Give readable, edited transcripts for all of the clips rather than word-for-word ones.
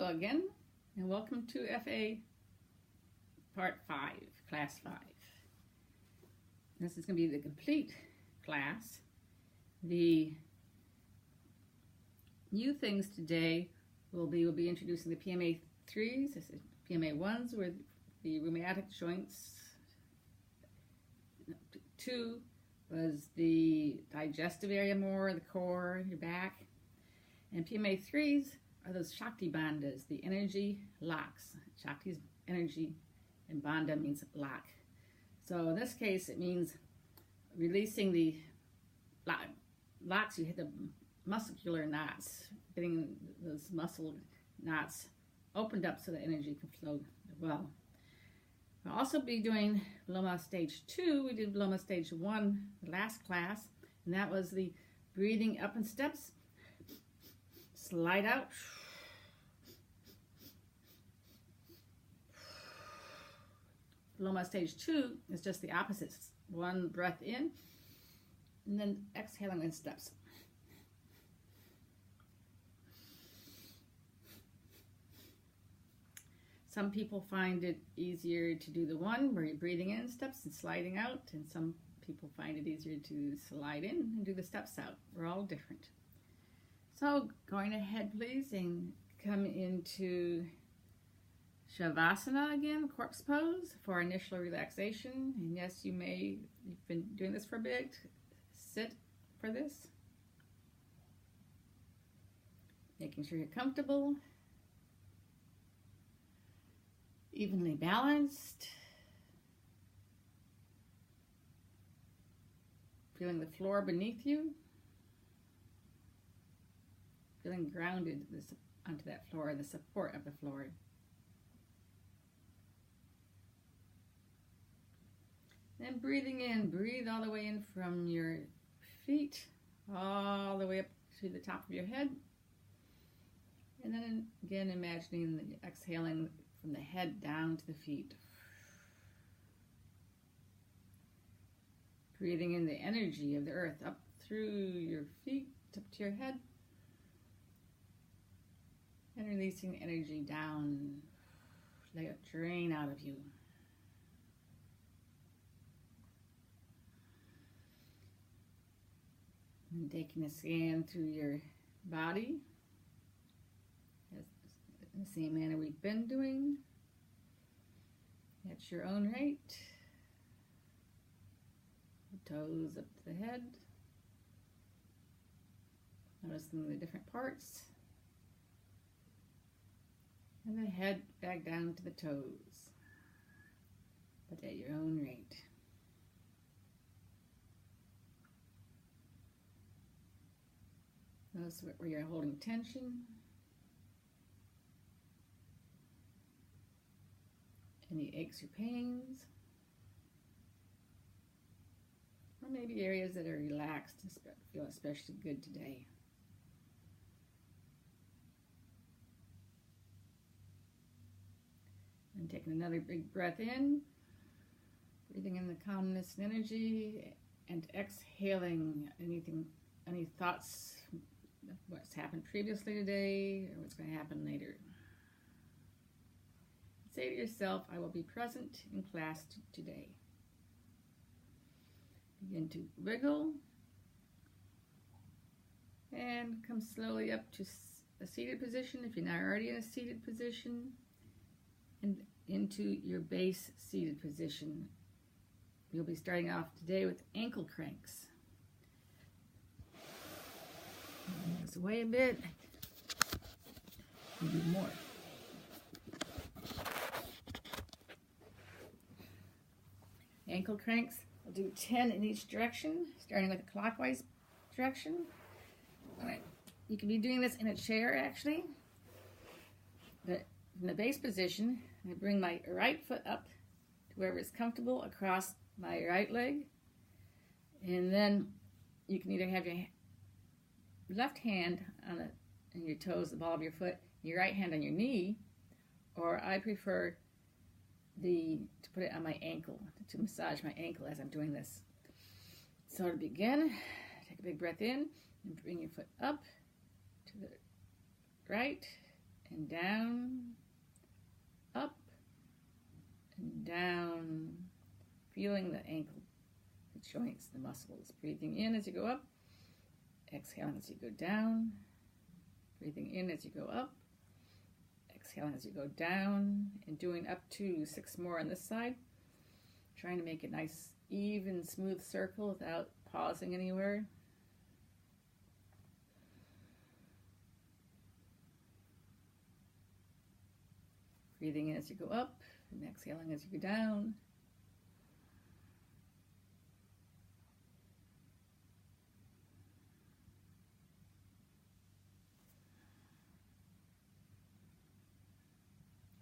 Hello again, and welcome to FA Part 5, Class 5. This is going to be the complete class. The new things today we'll be introducing the PMA-3s, PMA-1s, where the rheumatic joints. 2 was the digestive area more, the core, your back. And PMA-3s are those Shakti bandhas, the energy locks. Shakti is energy, and bandha means lock. So in this case, it means releasing the locks. You hit the muscular knots, getting those muscle knots opened up so the energy can flow well. We'll also be doing Viloma Stage 2. We did Viloma Stage 1 the last class, and that was the breathing up in steps. Slide out. Viloma Stage 2 is just the opposite. One breath in, and then exhaling in steps. Some people find it easier to do the one where you're breathing in steps and sliding out, and some people find it easier to slide in and do the steps out. We're all different. So going ahead, please, and come into Shavasana again, corpse pose for initial relaxation. And yes, you've been doing this for a bit. Sit for this. Making sure you're comfortable. Evenly balanced. Feeling the floor beneath you. Feeling grounded onto that floor, the support of the floor. Then breathing in, breathe all the way in from your feet, all the way up to the top of your head. And then again, imagining exhaling from the head down to the feet. Breathing in the energy of the earth up through your feet, up to your head. And releasing the energy down, let it drain out of you. And taking a scan through your body, in the same manner we've been doing, at your own rate. The toes up to the head, noticing the different parts, and the head back down to the toes, but at your own rate. Notice where you're holding tension. Any aches or pains. Or maybe areas that are relaxed and feel especially good today. And taking another big breath in. Breathing in the calmness and energy. And exhaling any thoughts of what's happened previously today or what's going to happen later. Say to yourself, I will be present in class today. Begin to wiggle and come slowly up to a seated position if you're not already in a seated position, and into your base seated position. We'll be starting off today with ankle cranks. This way a bit. We'll do more. Ankle cranks, I'll do 10 in each direction, starting with a clockwise direction. All right, you can be doing this in a chair actually, but in the base position, I bring my right foot up to wherever it's comfortable across my right leg, and then you can either have your left hand on your toes, the ball of your foot, your right hand on your knee, or I prefer to put it on my ankle, to massage my ankle as I'm doing this. So to begin, take a big breath in and bring your foot up to the right and down, up and down, feeling the ankle, the joints, the muscles. Breathing in as you go up, exhaling as you go down, breathing in as you go up, exhaling as you go down, and doing up to 6 more on this side. Trying to make a nice, even, smooth circle without pausing anywhere. Breathing in as you go up, and exhaling as you go down.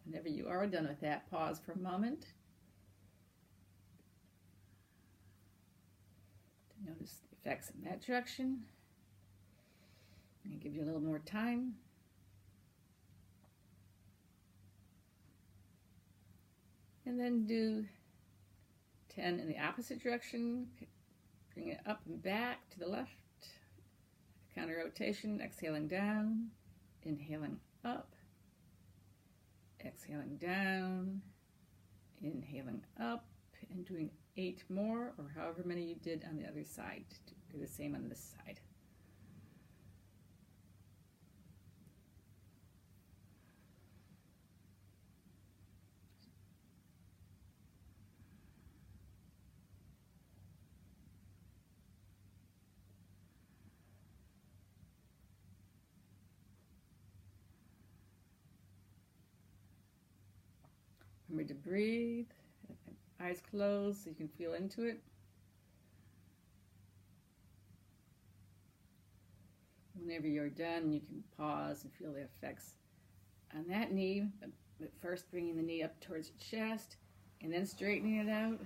Whenever you are done with that, pause for a moment. To notice the effects in that direction. I'm going to give you a little more time. And then do 10 in the opposite direction. Bring it up and back to the left. Counter rotation, exhaling down, inhaling up, exhaling down, inhaling up, and doing 8 more, or however many you did on the other side. Do the same on this side. Remember to breathe, eyes closed so you can feel into it. Whenever you're done, you can pause and feel the effects on that knee, but first bringing the knee up towards your chest and then straightening it out.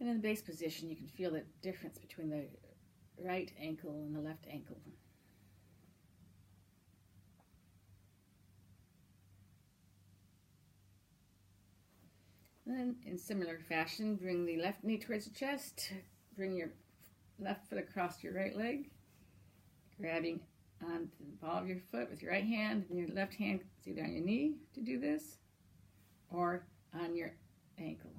And in the base position, you can feel the difference between the right ankle and the left ankle. And then, in similar fashion, bring the left knee towards the chest, bring your left foot across your right leg, grabbing onto the ball of your foot with your right hand, and your left hand is either on your knee to do this, or on your ankle.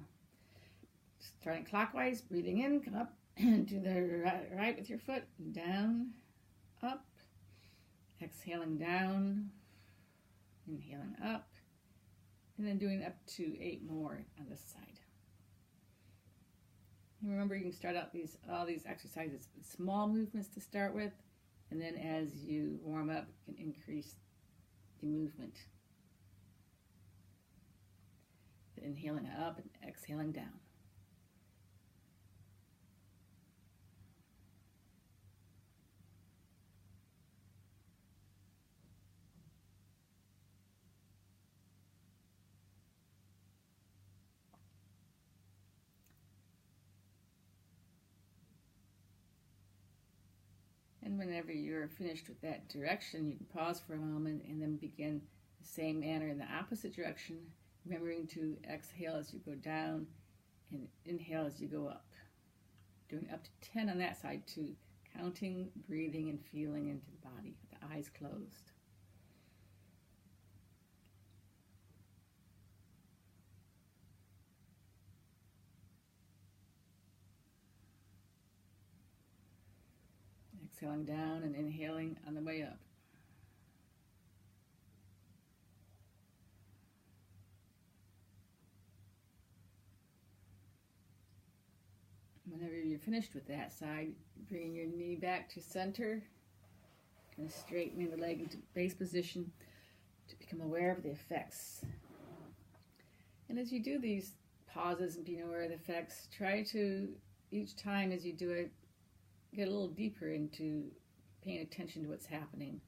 Starting clockwise, breathing in, come up to the right with your foot, down, up, exhaling down, inhaling up, and then doing up to 8 more on this side. And remember, you can start out all these exercises with small movements to start with, and then as you warm up, you can increase the movement. Inhaling up and exhaling down. And whenever you're finished with that direction, you can pause for a moment and then begin the same manner in the opposite direction, remembering to exhale as you go down and inhale as you go up. Doing up to 10 on that side too, counting, breathing, and feeling into the body with the eyes closed. Exhaling down and inhaling on the way up. Whenever you're finished with that side, bringing your knee back to center and straightening the leg into base position to become aware of the effects. And as you do these pauses and being aware of the effects, try to, each time as you do it, get a little deeper into paying attention to what's happening.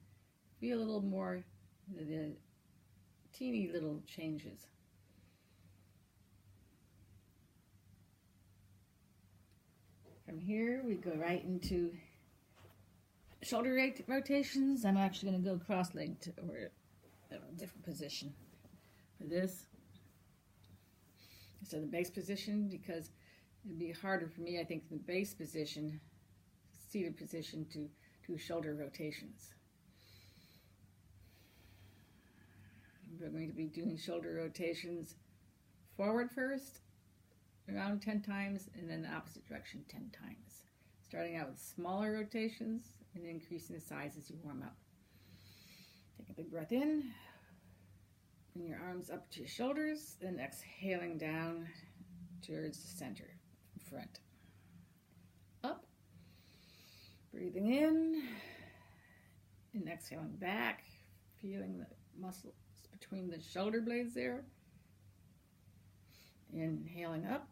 Feel a little more the teeny little changes. From here, we go right into shoulder rotations. I'm actually going to go cross-legged or a different position for this. So the base position, because it'd be harder for me, I think, the base position, seated position, to do shoulder rotations. We're going to be doing shoulder rotations forward first, around 10 times, and then the opposite direction 10 times. Starting out with smaller rotations and increasing the size as you warm up. Take a big breath in. Bring your arms up to your shoulders, then exhaling down towards the center, front. Up. Breathing in and exhaling back, feeling the muscles between the shoulder blades there. Inhaling up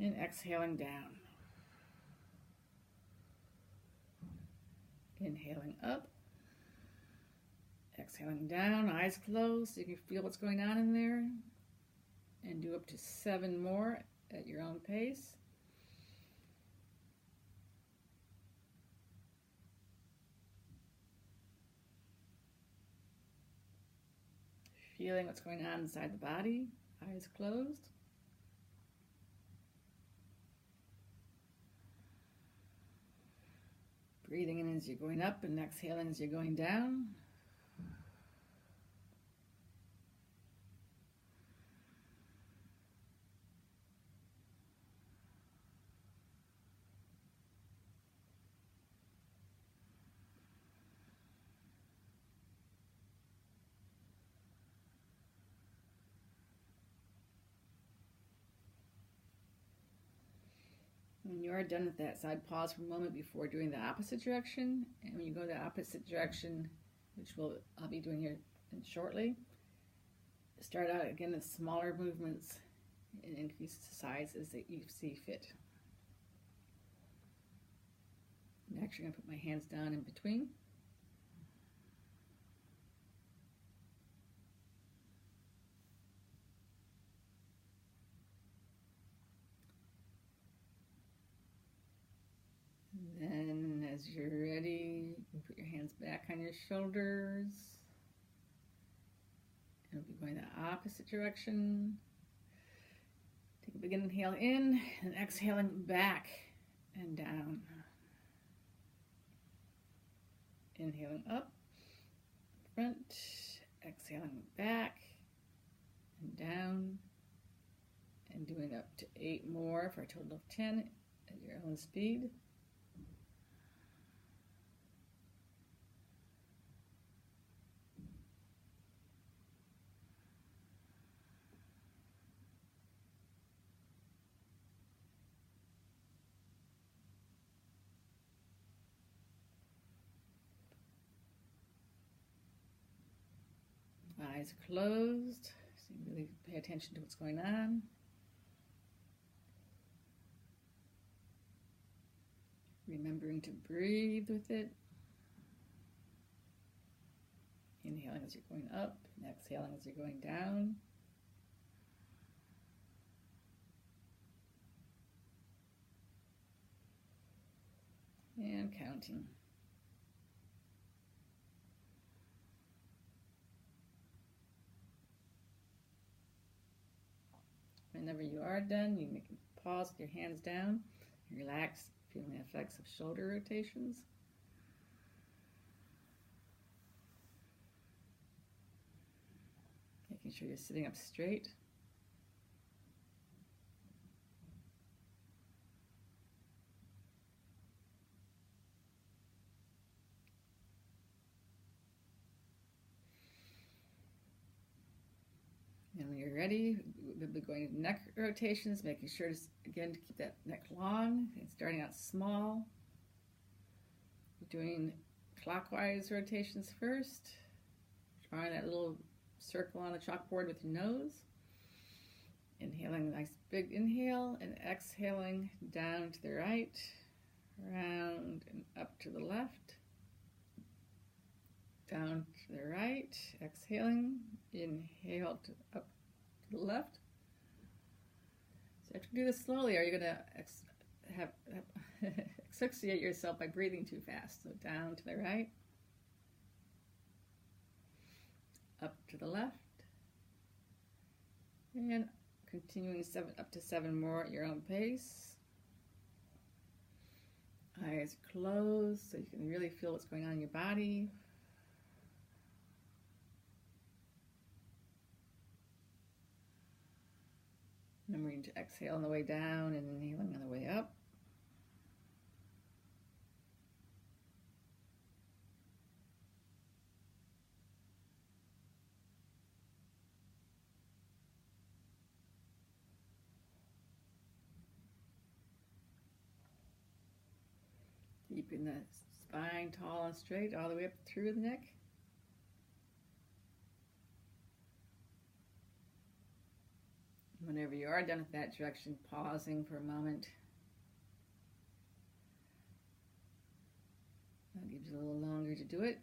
and exhaling down. Inhaling up, exhaling down, eyes closed so you can feel what's going on in there. And do up to 7 more at your own pace. Feeling what's going on inside the body, eyes closed. Breathing in as you're going up and exhaling as you're going down. When you are done with that side, pause for a moment before doing the opposite direction. And when you go the opposite direction, which I'll be doing here shortly, start out again with smaller movements and increase the size as you see fit. I'm actually going to put my hands down in between. Then, as you're ready, you can put your hands back on your shoulders. And we'll be going the opposite direction. Take a big inhale in and exhaling back and down. Inhaling up, front, exhaling back and down. And doing up to 8 more for a total of 10 at your own speed. Eyes closed, so you really pay attention to what's going on. Remembering to breathe with it. Inhaling as you're going up and exhaling as you're going down. And counting. Whenever you are done, you can pause with your hands down and relax, feeling the effects of shoulder rotations. Making sure you're sitting up straight. And when you're ready, we'll be going to neck rotations, making sure to, again, to keep that neck long and starting out small. We're doing clockwise rotations first, drawing that little circle on the chalkboard with your nose. Inhaling a nice big inhale and exhaling down to the right, around and up to the left. Down to the right, exhaling, inhale to up to the left. So you have to do this slowly, or you're going to asphyxiate yourself by breathing too fast. So down to the right, up to the left, and continuing up to 7 more at your own pace. Eyes closed so you can really feel what's going on in your body. Remembering to exhale on the way down and inhaling on the way up. Keeping the spine tall and straight all the way up through the neck. Whenever you are done with that direction, pausing for a moment. That gives you a little longer to do it.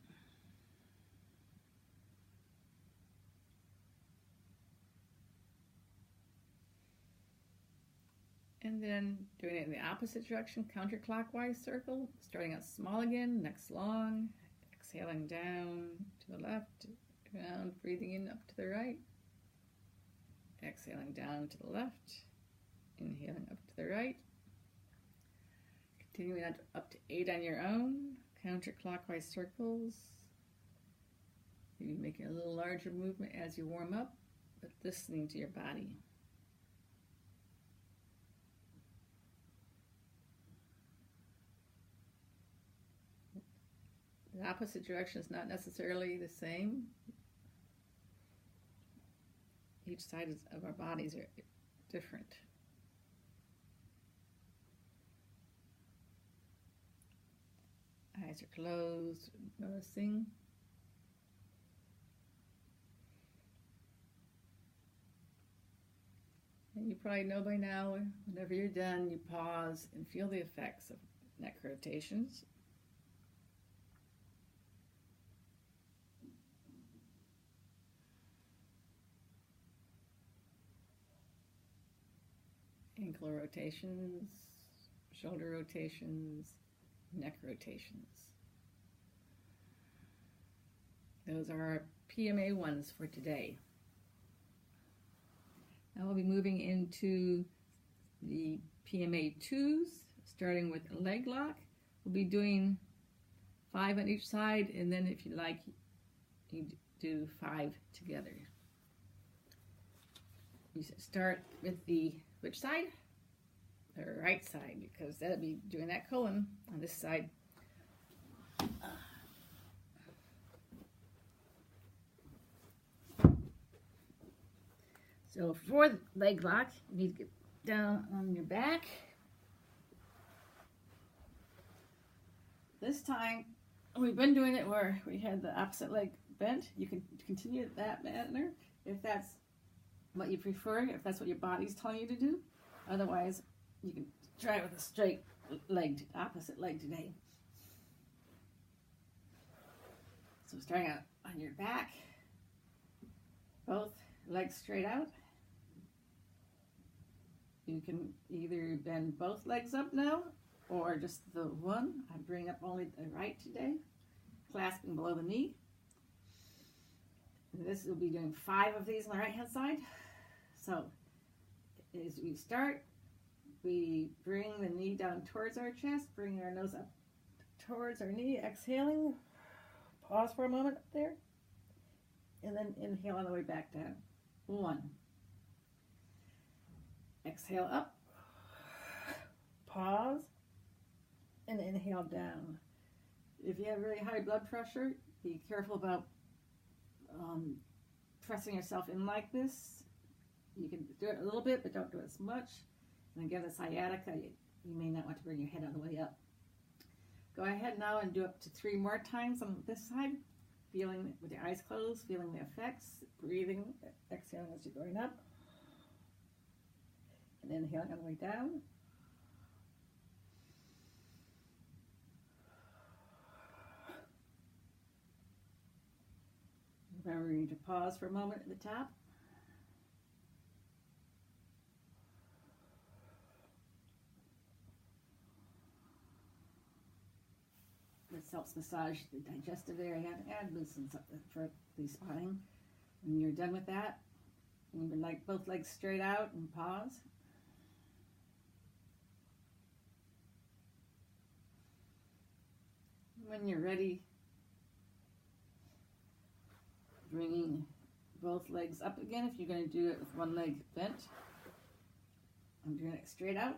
And then doing it in the opposite direction, counterclockwise circle, starting out small again, next long, exhaling down to the left, down, breathing in up to the right, exhaling down to the left, inhaling up to the right, continuing on up to 8 on your own, counterclockwise circles, maybe making a little larger movement as you warm up, but listening to your body. The opposite direction is not necessarily the same. Each side of our bodies are different. Eyes are closed, noticing. And you probably know by now, whenever you're done, you pause and feel the effects of neck rotations. Ankle rotations, shoulder rotations, neck rotations. Those are our PMA ones for today. Now we'll be moving into the PMA 2s, starting with a leg lock. We'll be doing 5 on each side, and then if you like, you do 5 together. You start with the which side? The right side, because that'll be doing that colon on this side. So for the leg lock, you need to get down on your back. This time, we've been doing it where we had the opposite leg bent. You can continue that manner if that's what you prefer, if that's what your body's telling you to do. Otherwise, you can try it with a straight leg, opposite leg today. So starting out on your back, both legs straight out. You can either bend both legs up now, or just the one. I bring up only the right today, clasping below the knee. This will be doing 5 of these on the right hand side. So as we start, we bring the knee down towards our chest, bring our nose up towards our knee, exhaling. Pause for a moment up there, and then inhale on the way back down. 1. Exhale up, pause, and inhale down. If you have really high blood pressure, be careful about pressing yourself in like this. You can do it a little bit, but don't do it as much. And again, the sciatica, you may not want to bring your head all the way up. Go ahead now and do up to 3 more times on this side, feeling with your eyes closed, feeling the effects, breathing, exhaling as you're going up, and inhaling on the way down. Remembering to pause for a moment at the top. This helps massage the digestive area and loosens up for the spine. When you're done with that, you can like both legs straight out and pause. When you're ready, bringing both legs up again if you're going to do it with one leg bent. I'm doing it straight out.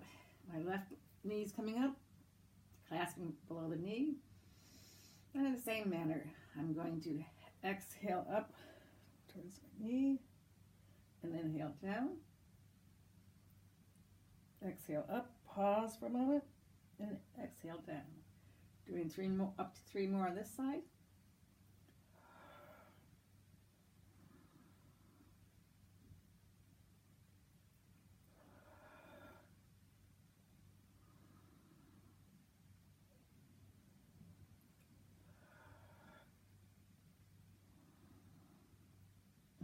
My left knee's coming up, clasping below the knee. And in the same manner, I'm going to exhale up towards my knee, and then inhale down. Exhale up, pause for a moment, and exhale down. Doing three more, up to three more on this side.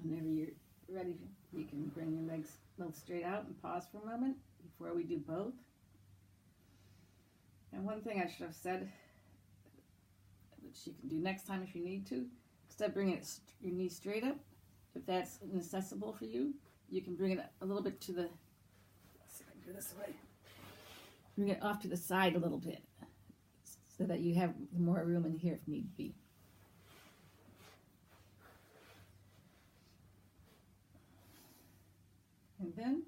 Whenever you're ready, you can bring your legs both straight out and pause for a moment before we do both. And one thing I should have said, which you can do next time if you need to, instead of bringing your knee straight up, if that's inaccessible for you, you can bring it a little bit to the, let's see if I can do this way, bring it off to the side a little bit so that you have more room in here if need be. And then,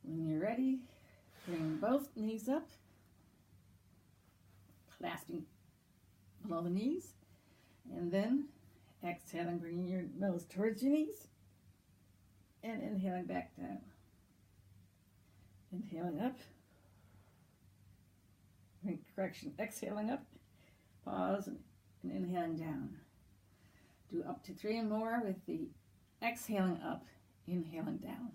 when you're ready, bring both knees up, clasping below the knees, and then exhaling, bringing your nose towards your knees, and inhaling back down. Inhaling up, exhaling up, pause, and inhaling down. Do up to three and more with the exhaling up, inhaling down.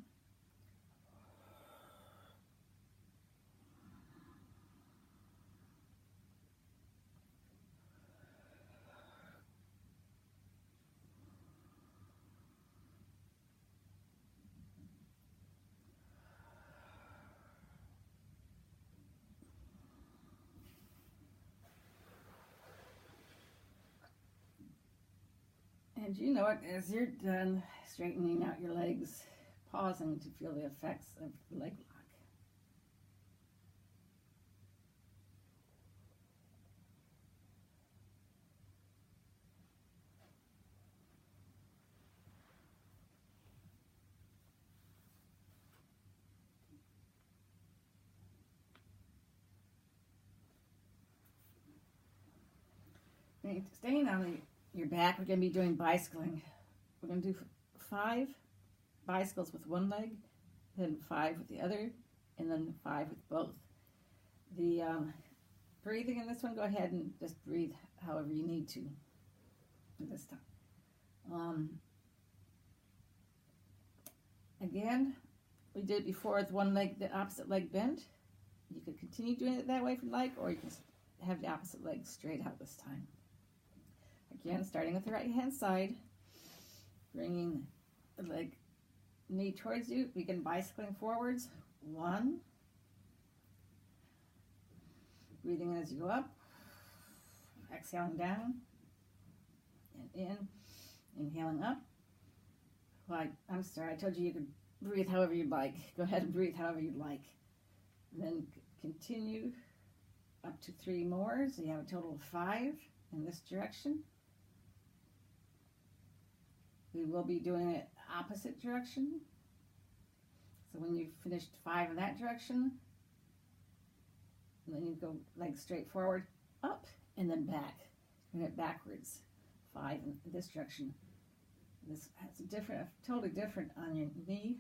And you know it, as you're done straightening out your legs, pausing to feel the effects of the leg lock. And staying on your back, we're going to be doing bicycling. We're going to do 5 bicycles with one leg, then 5 with the other, and then 5 with both. The breathing in this one, go ahead and just breathe however you need to this time. Again, we did it before with one leg, the opposite leg bent. You could continue doing it that way if you like, or you can have the opposite leg straight out this time. Again, starting with the right hand side, bringing the knee towards you, begin bicycling forwards. 1. Breathing as you go up, exhaling down, and in, inhaling up. Well, I'm sorry, I told you you could breathe however you'd like. Go ahead and breathe however you'd like. Then continue up to 3 more, so you have a total of 5 in this direction. We will be doing it opposite direction. So when you've finished 5 in that direction, and then you go legs straight forward, up, and then back. Bring it backwards. 5 in this direction. This has totally different on your knee.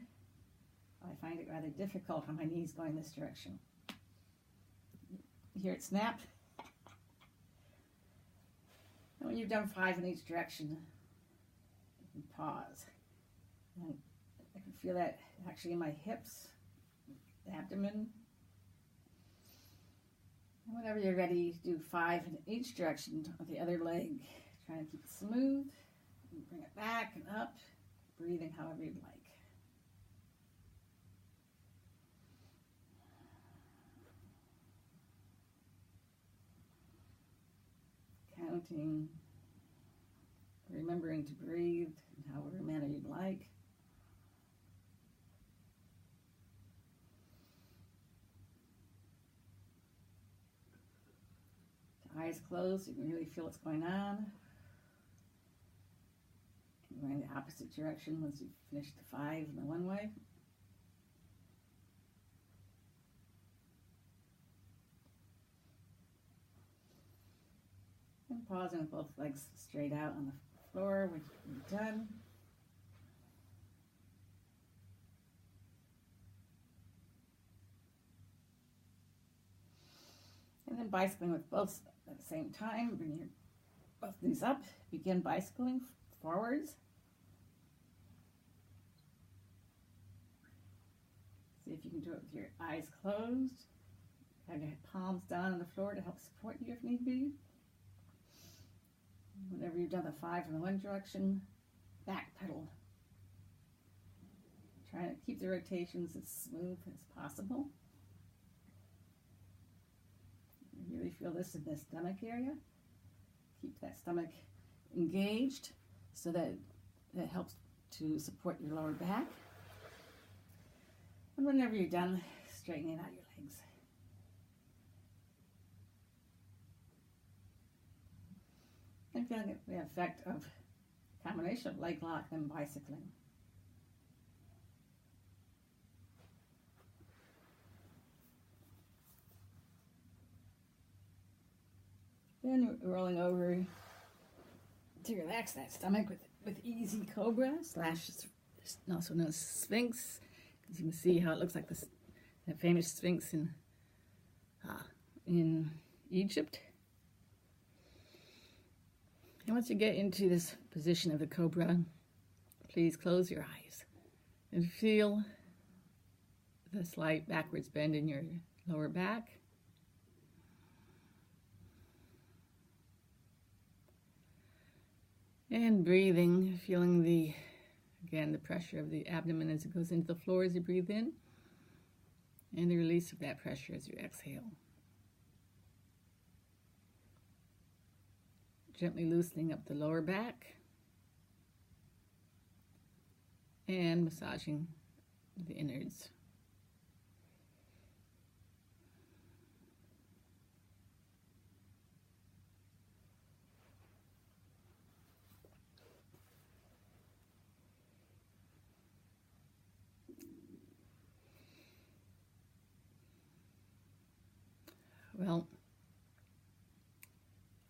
I find it rather difficult when my knee's going this direction. You hear it snap? And when you've done 5 in each direction, you can pause. And I can feel that actually in my hips, abdomen. And whenever you're ready, do 5 in each direction with the other leg. Try to keep it smooth. And bring it back and up, breathing however you'd like. Counting, remembering to breathe in however manner you'd like. The eyes closed, you can really feel what's going on. Going the opposite direction once you've finished the 5 in the one way. pausing with both legs straight out on the floor when you're done. And then bicycling with both at the same time. Bring your both knees up. Begin bicycling forwards. See if you can do it with your eyes closed. Have your palms down on the floor to help support you if need be. Whenever you've done the 5 in the one direction, back pedal. Try to keep the rotations as smooth as possible. You really feel this in the stomach area. Keep that stomach engaged so that it helps to support your lower back. And whenever you're done, straightening out your legs. And feeling the effect of combination of leg lock and bicycling. Then rolling over to relax that stomach with easy cobra / also known as Sphinx. As you can see how it looks like that famous Sphinx in Egypt. And once you get into this position of the cobra, please close your eyes and feel the slight backwards bend in your lower back. And breathing, feeling the pressure of the abdomen as it goes into the floor as you breathe in, and the release of that pressure as you exhale. Gently loosening up the lower back and massaging the innards. Well,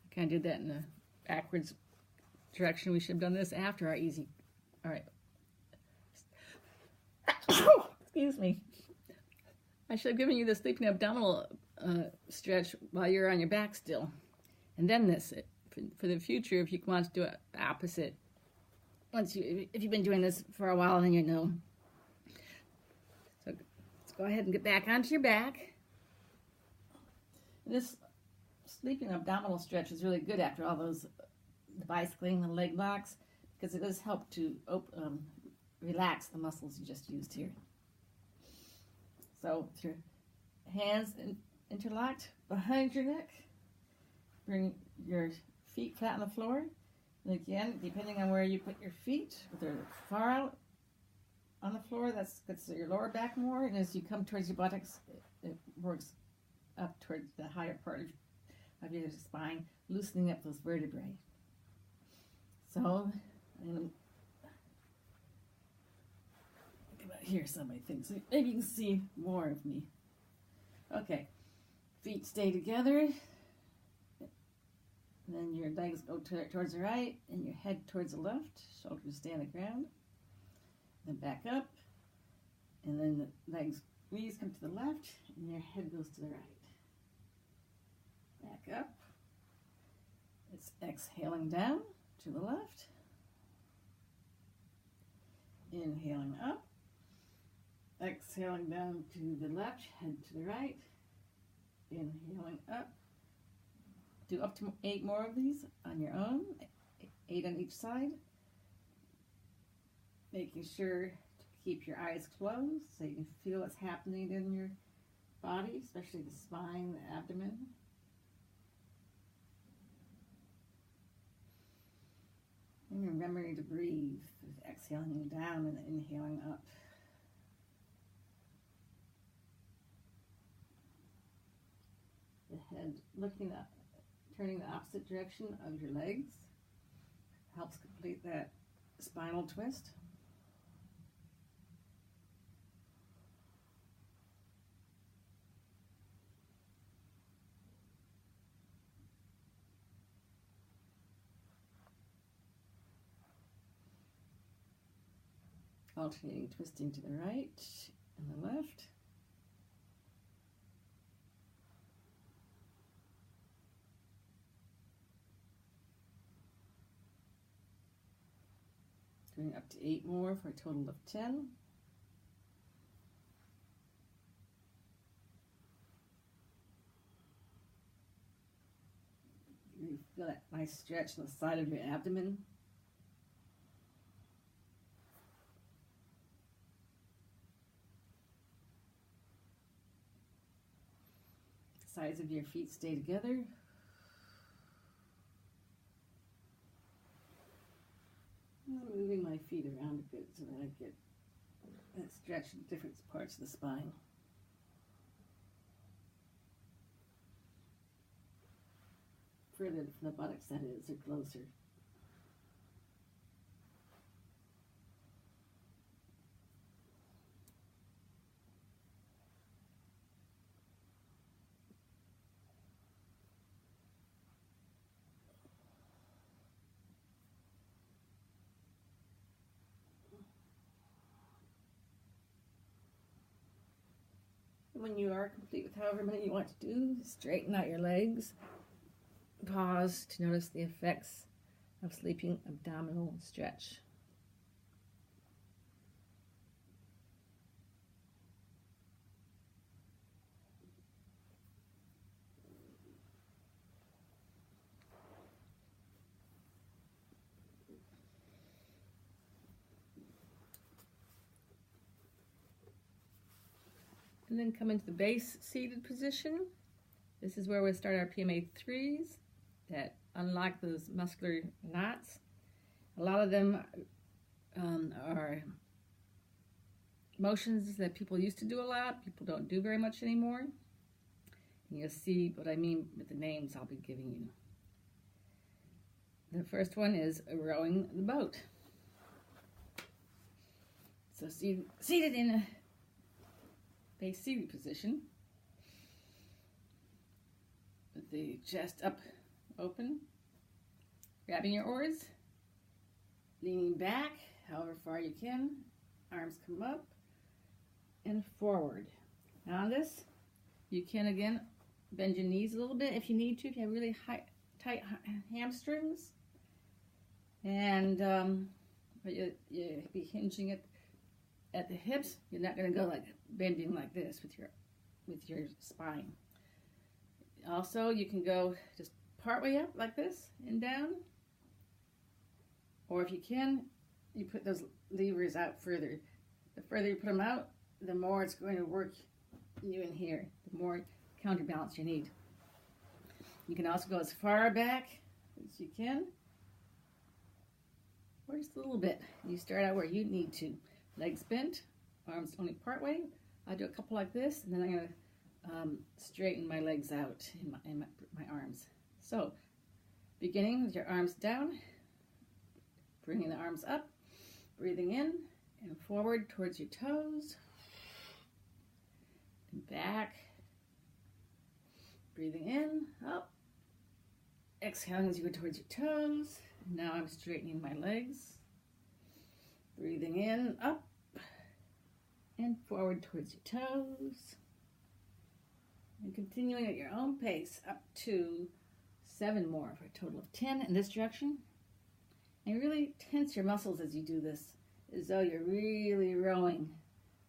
I kind of did that in the backwards direction. We should have done this after our easy. All right. Excuse me. I should have given you the sleeping abdominal stretch while you're on your back still. And then this. For the future, if you want to do it opposite, if you've been doing this for a while, then you know. So let's go ahead and get back onto your back. This sleeping abdominal stretch is really good after all those the bicycling and leg locks, because it does help to relax the muscles you just used here. So with your hands interlocked behind your neck, bring your feet flat on the floor. And again, depending on where you put your feet, if they're far out on the floor, that's your lower back more. And as you come towards your buttocks, it works up towards the higher part of your spine, loosening up those vertebrae. So, I'm going to come out here some, I think, so maybe you can see more of me. Okay, feet stay together, and then your legs go towards the right, and your head towards the left, shoulders stay on the ground, then back up, and then the knees come to the left, and your head goes to the right. Back up. It's exhaling down to the left. Inhaling up. Exhaling down to the left, head to the right. Inhaling up. Do up to 8 more of these on your own. 8 on each side. Making sure to keep your eyes closed so you can feel what's happening in your body, especially the spine, the abdomen. And remembering to breathe with exhaling down and inhaling up. The head looking up, turning the opposite direction of your legs helps complete that spinal twist. alternating twisting to the right and the left. Doing up to 8 more for a total of 10. You feel that nice stretch on the side of your abdomen. The sides of your feet stay together. I'm moving my feet around a bit so that I get that stretch in different parts of the spine. Further from the buttocks, that is, or closer. When you are complete with however many you want to do, straighten out your legs. Pause to notice the effects of sleeping abdominal stretch. And then come into the base seated position. This is where we start our PMA3s that unlock those muscular knots. A lot of them are motions that people used to do a lot. People don't do very much anymore. And you'll see what I mean with the names I'll be giving you. The first one is rowing the boat. So seated in a base seated position, with the chest up, open, grabbing your oars, leaning back however far you can, arms come up and forward. Now on this, you can again bend your knees a little bit if you need to, if you have really tight hamstrings, and but you'll be hinging at the hips. You're not going to go like bending like this with your spine. Also, you can go just part way up like this and down, or if you can, you put those levers out further. The further you put them out, the more it's going to work you in here, the more counterbalance you need. You can also go as far back as you can, or just a little bit. You start out where you need to. Legs bent, arms only part way. I do a couple like this, and then I'm going to straighten my legs out in my arms. So, beginning with your arms down, bringing the arms up, breathing in and forward towards your toes, and back, breathing in, up, exhaling as you go towards your toes. Now I'm straightening my legs, breathing in, up, and forward towards your toes. And continuing at your own pace up to 7 more for a total of 10 in this direction. And really tense your muscles as you do this, as though you're really rowing.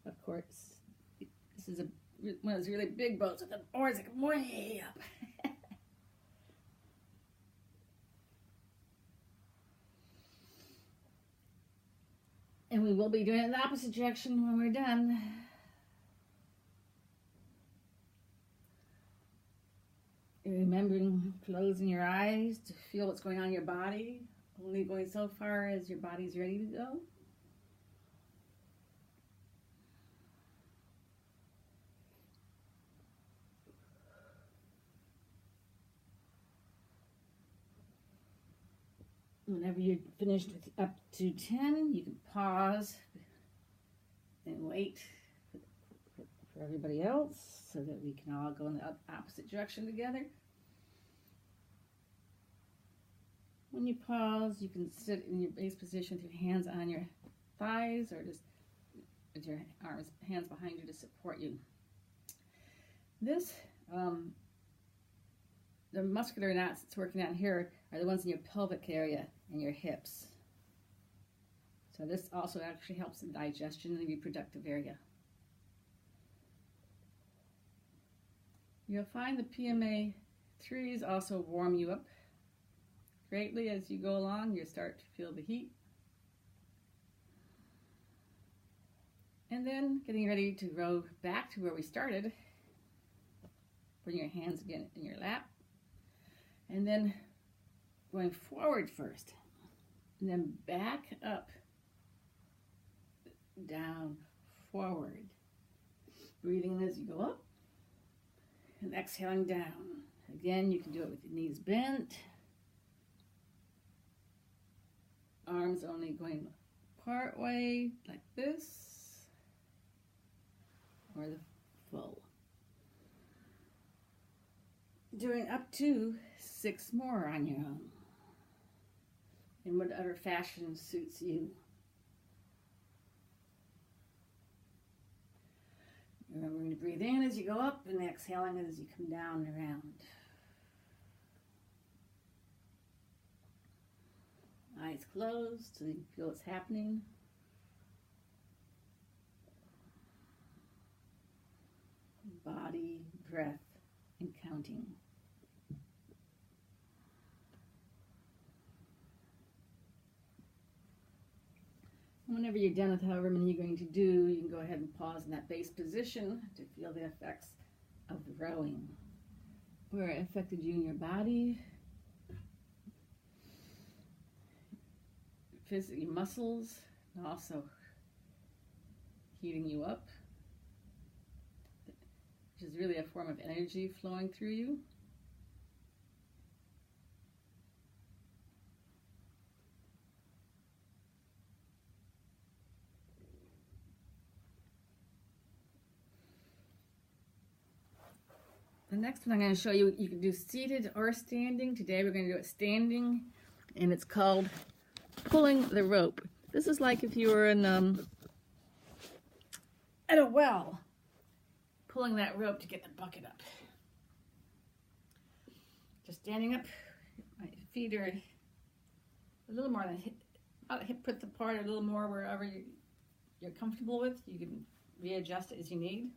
Of course, this is one of those really big boats with the oars that come way up. And we will be doing it in the opposite direction when we're done. Remembering closing your eyes to feel what's going on in your body, only going so far as your body's ready to go. Whenever you're finished with up to 10, you can pause and wait for everybody else so that we can all go in the opposite direction together. When you pause, you can sit in your base position with your hands on your thighs or just with your hands behind you to support you. This, the muscular knots it's working on here are the ones in your pelvic area and your hips. So this also actually helps in digestion and the reproductive area. You'll find the PMA 3s also warm you up greatly as you go along. You start to feel the heat. And then getting ready to row back to where we started. Bring your hands again in your lap. And then going forward first. And then back up, down, forward. Breathing in as you go up. And exhaling down. Again, you can do it with your knees bent. Arms only going part way, like this. Or the full. Doing up to 6 more on your own. In whatever fashion suits you. Remembering to breathe in as you go up and exhaling as you come down and around. Eyes closed so you can feel what's happening. Body, breath, and counting. Whenever you're done with however many you're going to do, you can go ahead and pause in that base position to feel the effects of the rowing. Where it affected you in your body, physically, muscles, and also heating you up, which is really a form of energy flowing through you. The next one I'm going to show you, you can do seated or standing. Today we're going to do it standing, and it's called pulling the rope. This is like if you were in at a well, pulling that rope to get the bucket up. Just standing up, my feet are a little more than hip width apart, a little more wherever you're comfortable with. You can readjust it as you need.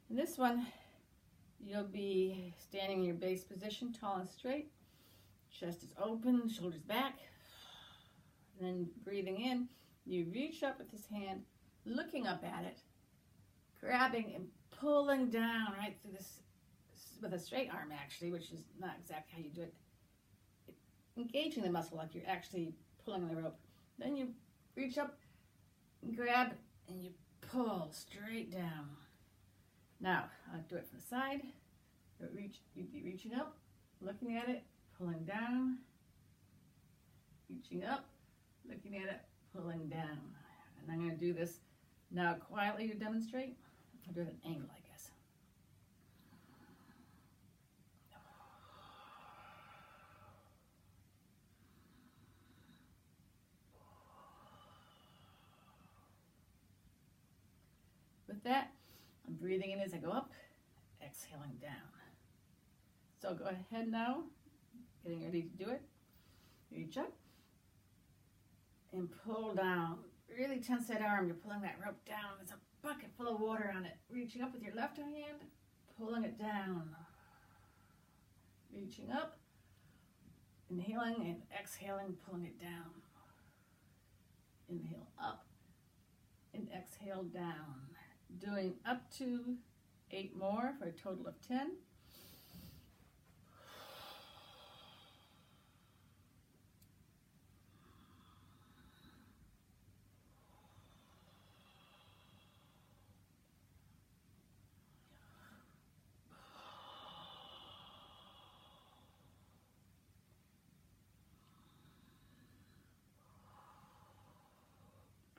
And this one, you'll be standing in your base position, tall and straight. Chest is open, shoulders back. And then breathing in, you reach up with this hand, looking up at it, grabbing and pulling down right through this, with a straight arm actually, which is not exactly how you do it. Engaging the muscle like you're actually pulling the rope. Then you reach up, and grab, and you pull straight down. Now, I'll do it from the side. You'd be reaching up, looking at it, pulling down, reaching up, looking at it, pulling down. And I'm going to do this now quietly to demonstrate. I'll do it at an angle, I guess. With that, I'm breathing in as I go up, exhaling down. So go ahead now, getting ready to do it. Reach up and pull down. Really tense that arm. You're pulling that rope down. There's a bucket full of water on it. Reaching up with your left hand, pulling it down. Reaching up, inhaling and exhaling, pulling it down. Inhale up and exhale down. Doing up to 8 more for a total of 10.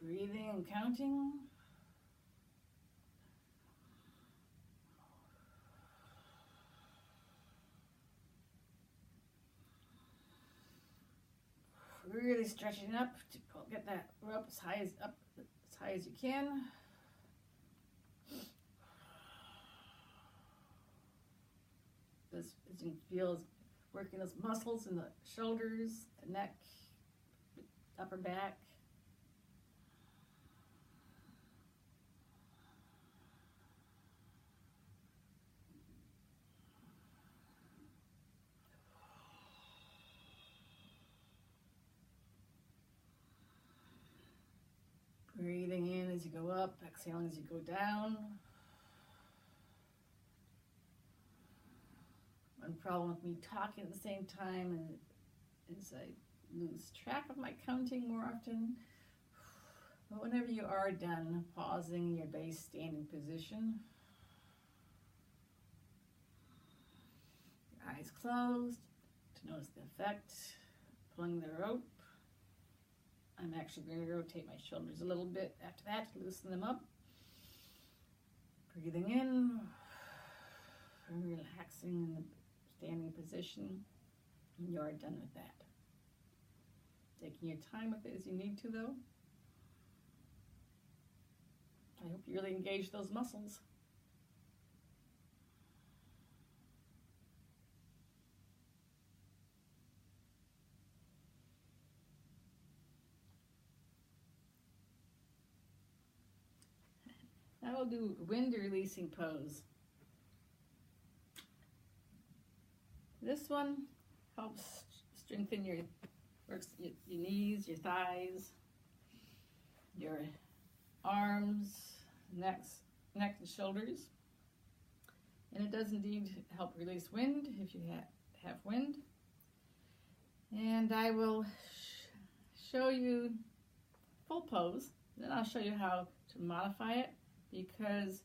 Breathing and counting. Really stretching up to get that rope as high as you can. can feel working those muscles in the shoulders, the neck, upper back. Breathing in as you go up, exhaling as you go down. One problem with me talking at the same time is I lose track of my counting more often. But whenever you are done, pausing in your base standing position. Your eyes closed to notice the effect. Pulling the rope. I'm actually going to rotate my shoulders a little bit after that to loosen them up. Breathing in, and relaxing in the standing position, and you're done with that. Taking your time with it as you need to, though. I hope you really engage those muscles. Now we'll do wind releasing pose. This one helps strengthen your knees, your thighs, your arms, neck and shoulders. And it does indeed help release wind if you have wind. And I will show you full pose, then I'll show you how to modify it, because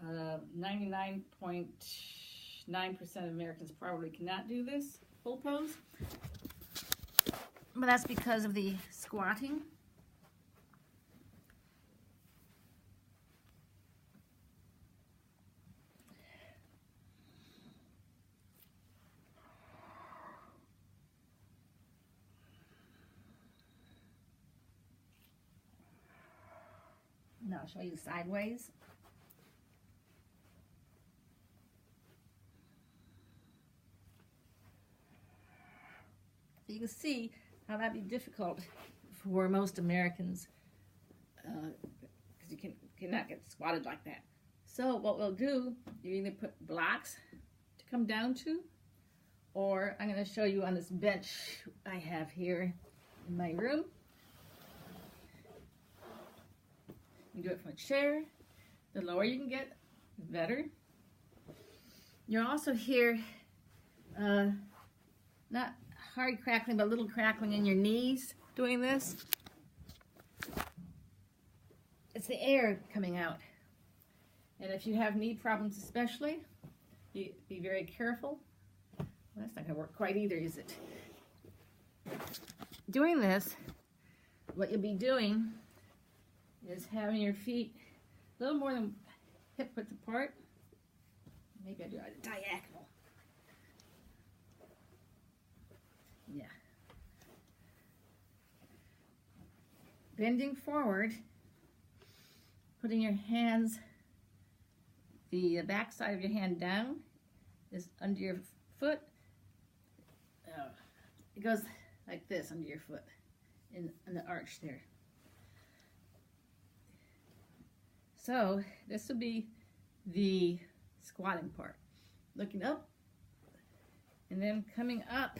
99.9% of Americans probably cannot do this full pose. But that's because of the squatting. Now I'll show you sideways. So you can see how that'd be difficult for most Americans, because you cannot get squatted like that. So what we'll do, you either put blocks to come down to, or I'm going to show you on this bench I have here in my room. You do it from a chair. The lower you can get, the better. You'll also hear not hard crackling, but a little crackling in your knees doing this. It's the air coming out. And if you have knee problems especially, be very careful. Well, that's not going to work quite either, is it? Doing this, what you'll be doing is having your feet a little more than hip width apart. Maybe I do a diagonal. Yeah. Bending forward, putting your hands, the back side of your hand down is under your foot. It goes like this under your foot in the arch there. So this will be the squatting part. Looking up and then coming up,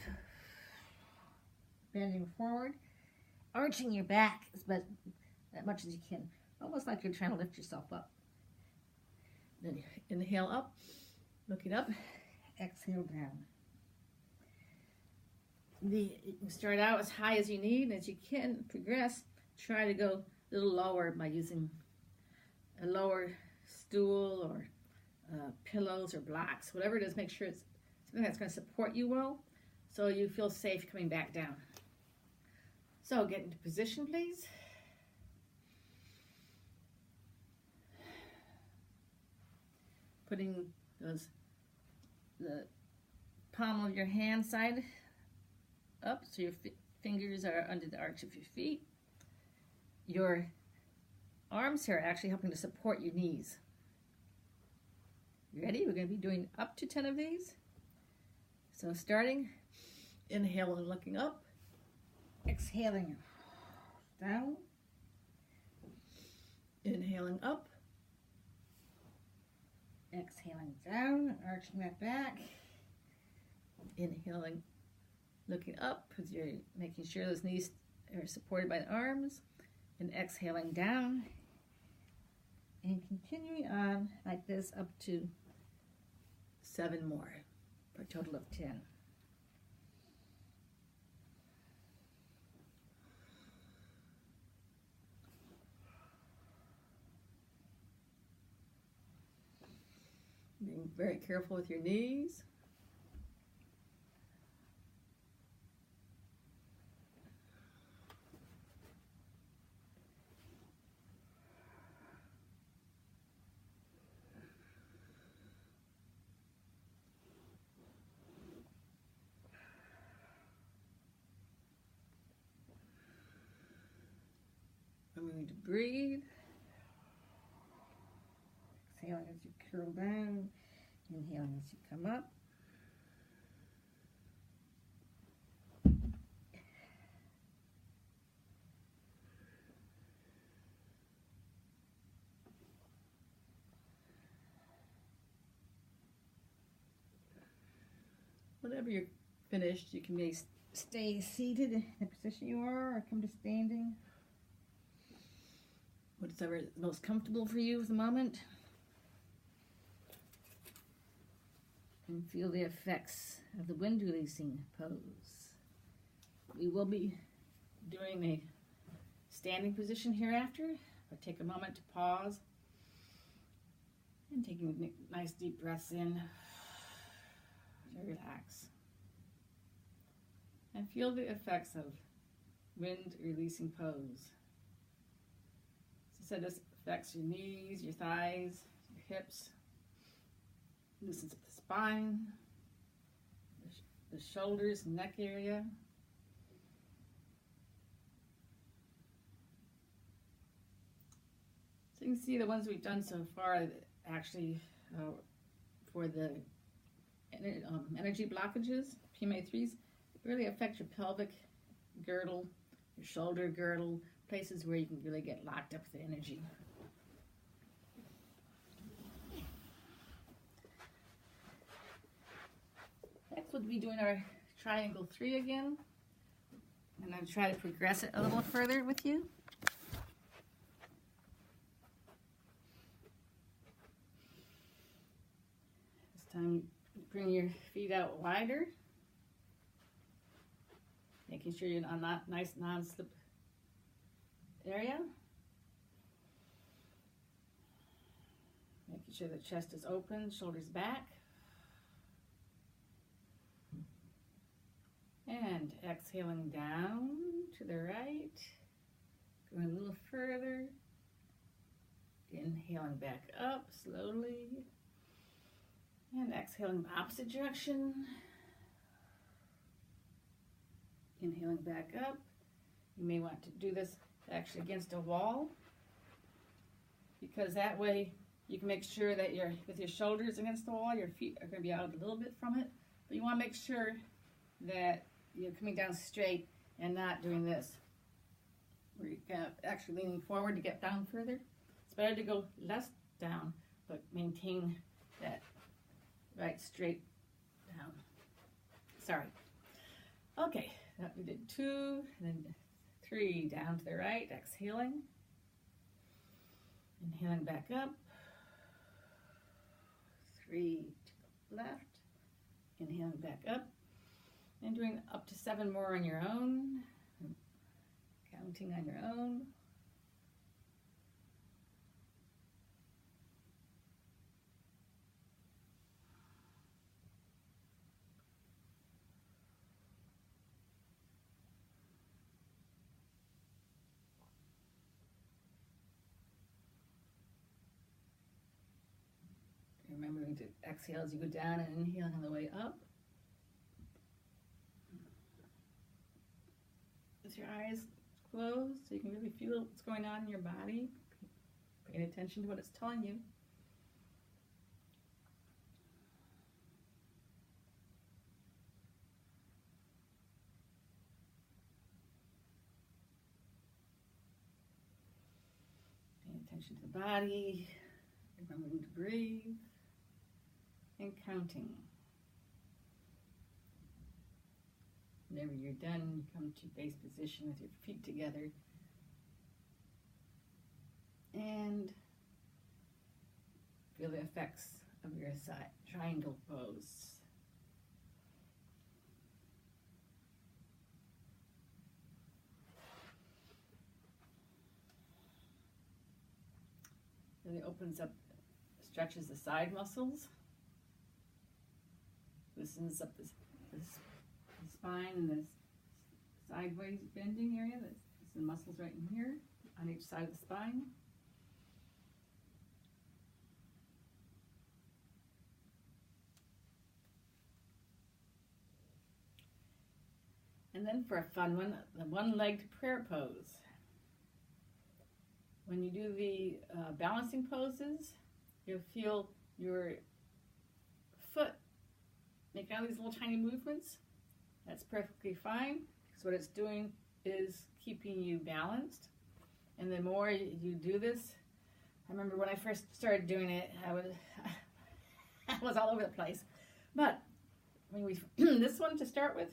bending forward, arching your back as much as you can, almost like you're trying to lift yourself up. Then inhale up, looking up, exhale down. You can start out as high as you need, and as you can progress, try to go a little lower by using a lower stool or pillows or blocks, whatever it is. Make sure it's something that's going to support you well, so you feel safe coming back down. So get into position, please. Putting the palm of your hand side up so your fingers are under the arch of your feet. Your arms here are actually helping to support your knees. You ready? We're going to be doing up to 10 of these. So starting, inhale and looking up, exhaling down, inhaling up, exhaling down, arching that back, inhaling, looking up, because you're making sure those knees are supported by the arms, and exhaling down, and continuing on like this up to 7 more, for a total of 10. Being very careful with your knees. I'm going to breathe. Exhaling as you curl down, inhaling as you come up. Whenever you're finished, you can stay seated in the position you are, or come to standing. Whatever is most comfortable for you at the moment. And feel the effects of the wind releasing pose. We will be doing a standing position hereafter, but take a moment to pause and taking nice deep breaths in to relax. And feel the effects of wind releasing pose. So this affects your knees, your thighs, your hips, loosens up the spine, the shoulders, neck area. So you can see the ones we've done so far actually for the energy blockages, PMA3s, really affect your pelvic girdle, your shoulder girdle, places where you can really get locked up with the energy. Next we'll be doing our triangle 3 again. And I'll try to progress it a little further with you. This time bring your feet out wider. Making sure you're on that nice non-slip area. Making sure the chest is open, shoulders back. And exhaling down to the right. Going a little further. Inhaling back up slowly. And exhaling the opposite direction. Inhaling back up. You may want to do this actually against a wall, because that way you can make sure that you're with your shoulders against the wall, your feet are going to be out a little bit from it, but you want to make sure that you're coming down straight and not doing this, where you're kind of actually leaning forward to get down further. It's better to go less down, but maintain that right straight down. Sorry. Okay, that we did 2, and then 3 down to the right, exhaling. Inhaling back up. 3 to the left. Inhaling back up. And doing up to 7 more on your own. Counting on your own. Remembering to exhale as you go down and inhaling on the way up. With your eyes closed so you can really feel what's going on in your body. Paying attention to what it's telling you. attention to the body, remembering to breathe, and counting. Whenever you're done, you come to base position with your feet together. And feel the effects of your side triangle pose. Really opens up, stretches the side muscles, loosens up the spine and the sideways bending area. That's the muscles right in here on each side of the spine. And then for a fun one, the one-legged prayer pose. When you do the balancing poses, you'll feel your foot make all these little tiny movements. That's perfectly fine, because what it's doing is keeping you balanced. And the more you do this, I remember when I first started doing it, I was all over the place. But when we this one to start with,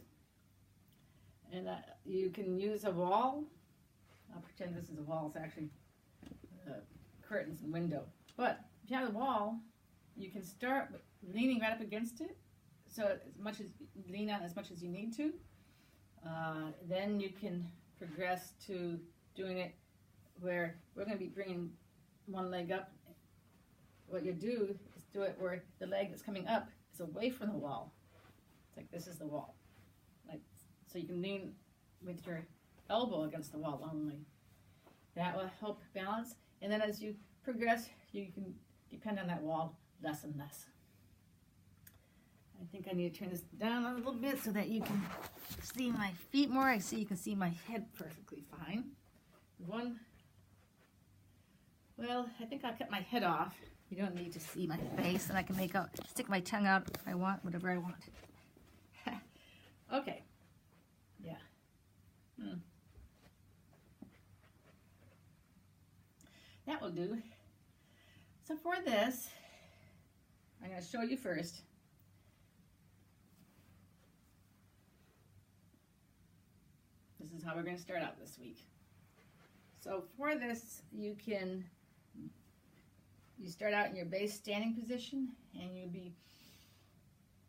and you can use a wall. I'll pretend this is a wall. It's actually curtains and window. But if you have a wall, you can start leaning right up against it. So as much as lean on as much as you need to. Then you can progress to doing it where we're going to be bringing one leg up. What you do is do it where the leg that's coming up is away from the wall. It's like this is the wall. Like, so you can lean with your elbow against the wall only. That will help balance. And then as you progress, you can depend on that wall less and less. I think I need to turn this down a little bit so that you can see my feet more. I see you can see my head perfectly fine. Well, I think I'll cut my head off. You don't need to see my face, and I can stick my tongue out if I want, whatever I want. Okay. Yeah. That will do. So for this, I'm going to show you first. This is how we're going to start out this week. So for this, you start out in your base standing position, and you'll be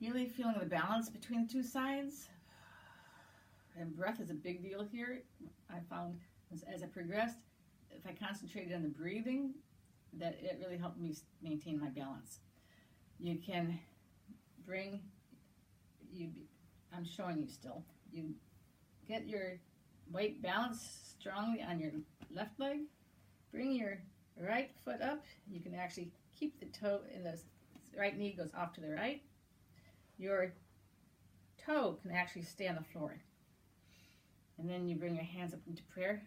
really feeling the balance between the two sides. And breath is a big deal here. I found as I progressed, if I concentrated on the breathing, that it really helped me maintain my balance. You can I'm showing you still. You get your weight balanced strongly on your left leg. Bring your right foot up. You can actually keep the toe in the right knee goes off to the right. Your toe can actually stay on the floor. And then you bring your hands up into prayer,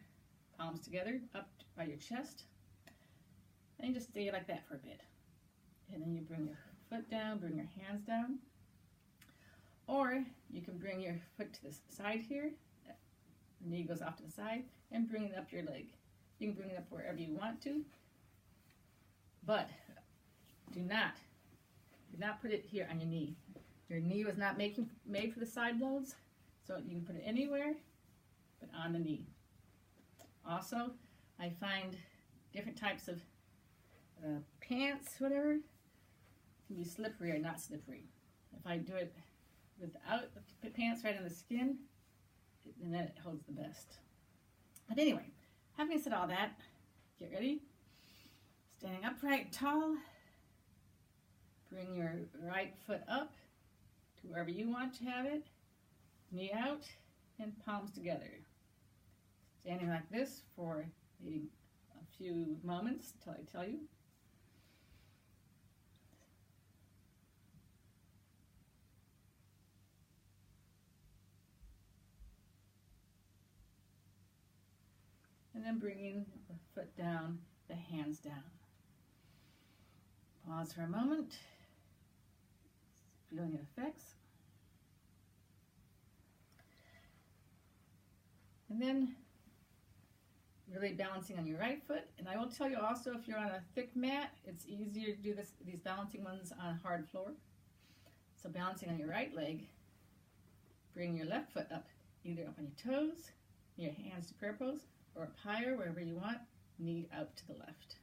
palms together, up by your chest. And you just stay like that for a bit. And then you bring your foot down, bring your hands down. Or you can bring your foot to the side here. The knee goes off to the side, and bring it up your leg. You can bring it up wherever you want to. But do not put it here on your knee. Your knee was not made for the side loads, so you can put it anywhere but on the knee. Also, I find different types of pants, whatever, can be slippery or not slippery. If I do it without the pants right on the skin, then it holds the best. But anyway, having said all that, get ready. Standing upright, tall. Bring your right foot up to wherever you want to have it. Knee out and palms together. Standing like this for maybe a few moments until I tell you. And then bringing the foot down, the hands down. Pause for a moment. Feeling the effects. And then really balancing on your right foot. And I will tell you also, if you're on a thick mat, it's easier to do these balancing ones on a hard floor. So balancing on your right leg, bring your left foot up, either up on your toes, your hands to prayer pose, or up higher, wherever you want, knee out to the left.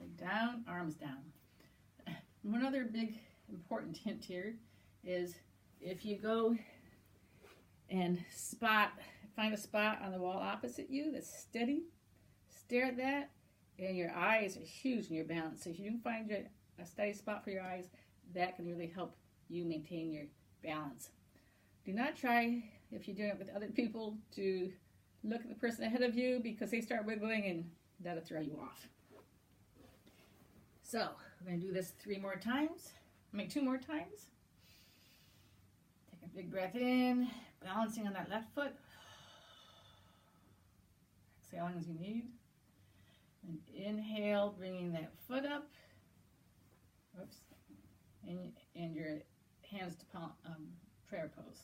Leg down, arms down. One other big important hint here is if you go and find a spot on the wall opposite you that's steady, stare at that, and your eyes are huge in your balance. So if you can find a steady spot for your eyes, that can really help you maintain your balance. Do not try, if you're doing it with other people, to look at the person ahead of you because they start wiggling and that'll throw you off. So we're going to do this 2 more times. Take a big breath in, balancing on that left foot. Exhaling as you need. And inhale, bringing that foot up. Oops. And your hands to prayer pose.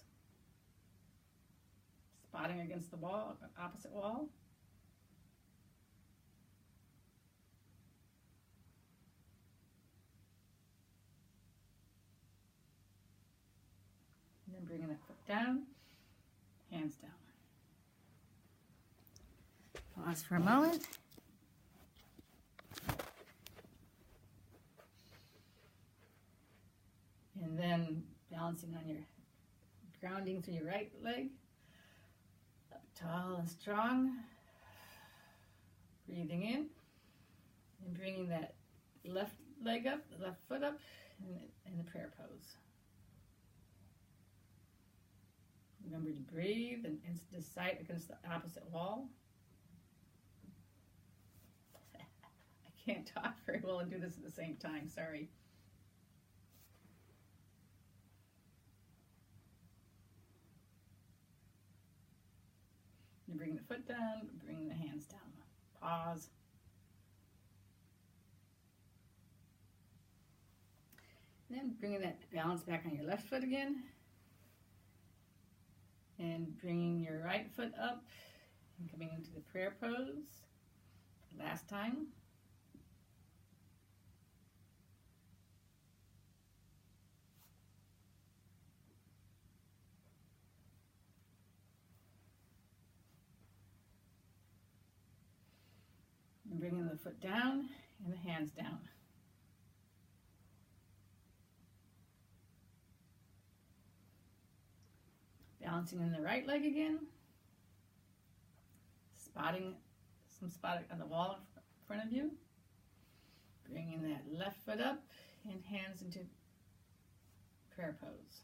Spotting against the wall, opposite wall. And then bringing the foot down, hands down. Pause for a moment. And then balancing on your grounding through your right leg. Up tall and strong. Breathing in. And bringing that left leg up, the left foot up in the prayer pose. Remember to breathe and decide against the opposite wall. I can't talk very well and do this at the same time, sorry. You bring the foot down, bring the hands down. Pause. And then bringing that balance back on your left foot again. And bringing your right foot up and coming into the prayer pose. Last time. And bringing the foot down and the hands down. Balancing in the right leg again. Spotting some spot on the wall in front of you. Bringing that left foot up and hands into prayer pose.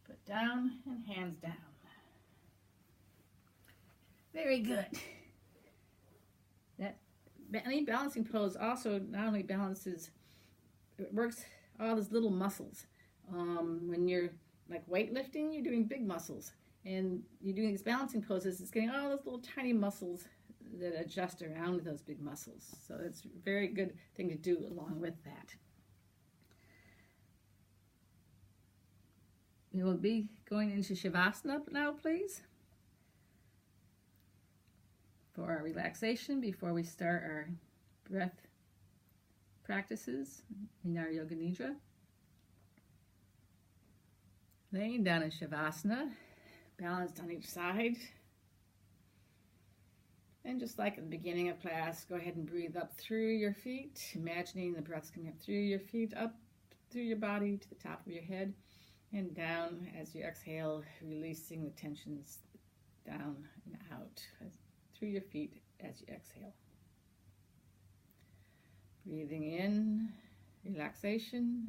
Foot down and hands down. Very good. Any balancing pose also not only balances, it works all those little muscles. When you're like weightlifting, you're doing big muscles. And you're doing these balancing poses, it's getting all those little tiny muscles that adjust around those big muscles. So it's a very good thing to do along with that. We will be going into Shavasana now, please, for our relaxation before we start our breath practices in our Yoga Nidra. Laying down in Shavasana, balanced on each side. And just like at the beginning of class, go ahead and breathe up through your feet, imagining the breath's coming up through your feet, up through your body to the top of your head, and down as you exhale, releasing the tensions down and out through your feet as you exhale. Breathing in, relaxation,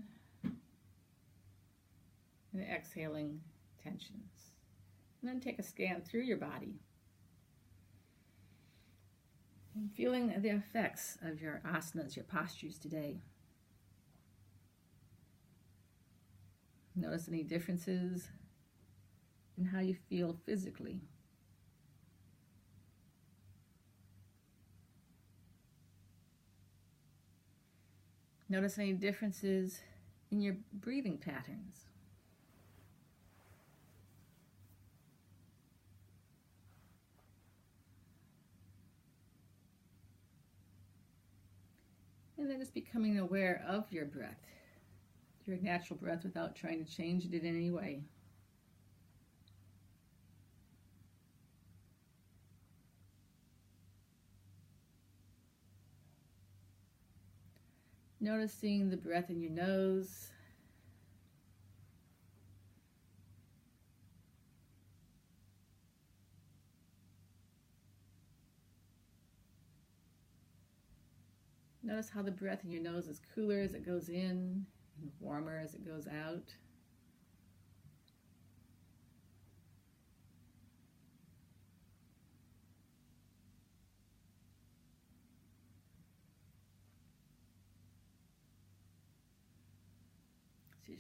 and exhaling tensions. And then take a scan through your body. And feeling the effects of your asanas, your postures today. Notice any differences and how you feel physically. Notice any differences in your breathing patterns. And then just becoming aware of your breath, your natural breath, without trying to change it in any way. Noticing the breath in your nose. Notice how the breath in your nose is cooler as it goes in and warmer as it goes out. So you're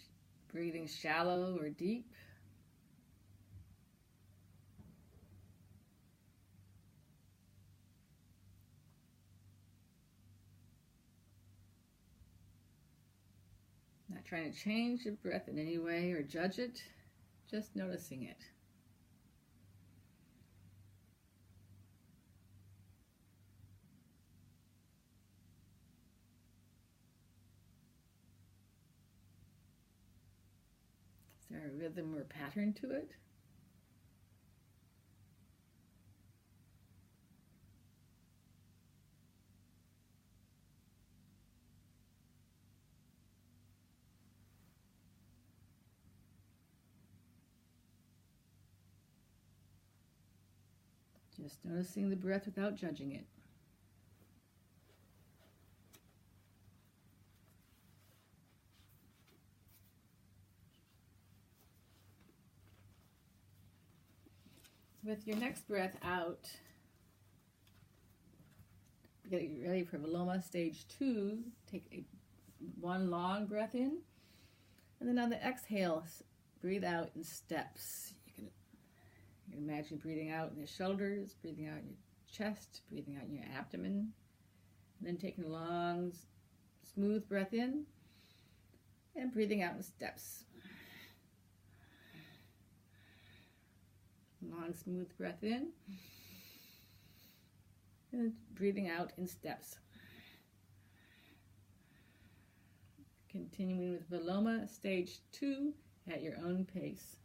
breathing shallow or deep. Not trying to change your breath in any way or judge it, just noticing it. Is there a rhythm or pattern to it? Just noticing the breath without judging it. With your next breath out, get ready for Viloma stage 2. Take one long breath in, and then on the exhale, breathe out in steps. You can imagine breathing out in your shoulders, breathing out in your chest, breathing out in your abdomen, and then taking a long, smooth breath in, and breathing out in steps. Long, smooth breath in, and breathing out in steps. Continuing with Viloma stage 2 at your own pace.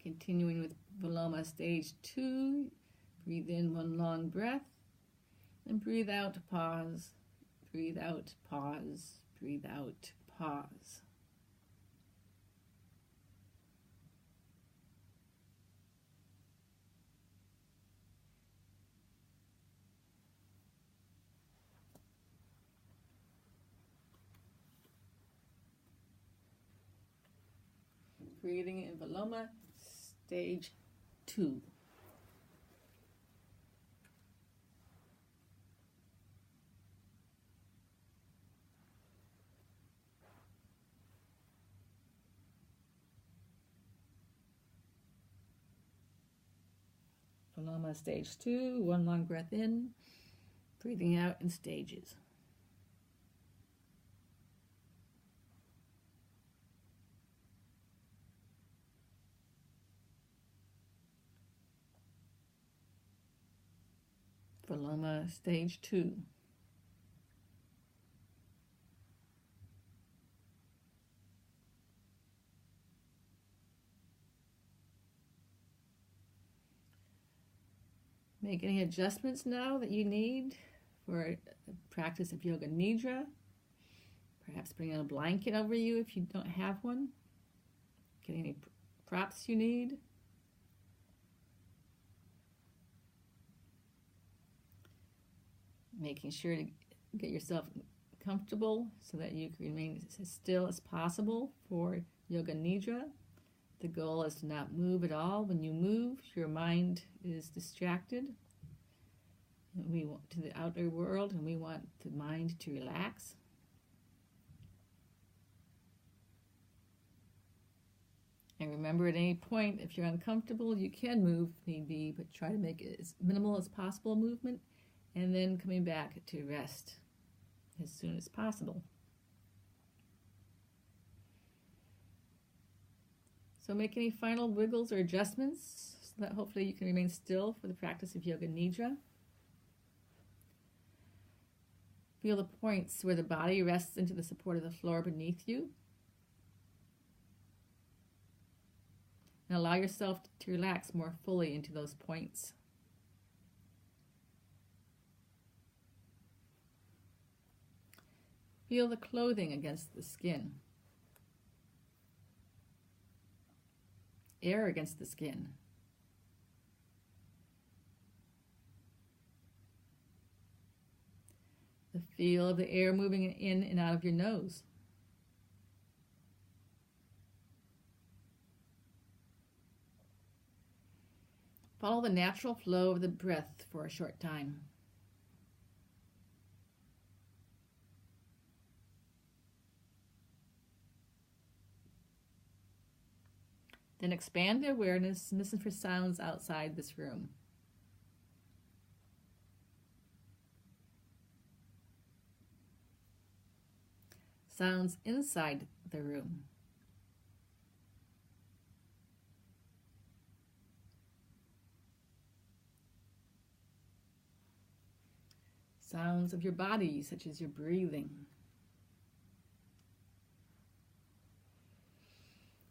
Continuing with Viloma stage 2, breathe in one long breath, and breathe out, pause, breathe out, pause, breathe out, pause. Breathing in Viloma stage 2. Viloma stage 2, one long breath in, breathing out in stages. Viloma stage 2. Make any adjustments now that you need for the practice of Yoga Nidra. Perhaps bring a blanket over you if you don't have one. Get any props you need. Making sure to get yourself comfortable so that you can remain as still as possible for Yoga Nidra. The goal is to not move at all. When you move, your mind is distracted. We want to the outer world, and we want the mind to relax. And remember, at any point, if you're uncomfortable, you can move if need be, but try to make it as minimal as possible movement, and then coming back to rest as soon as possible. So make any final wiggles or adjustments so that hopefully you can remain still for the practice of Yoga Nidra. Feel the points where the body rests into the support of the floor beneath you. And allow yourself to relax more fully into those points. Feel the clothing against the skin. Air against the skin. The feel of the air moving in and out of your nose. Follow the natural flow of the breath for a short time. Then expand the awareness and listen for sounds outside this room. Sounds inside the room. Sounds of your body, such as your breathing.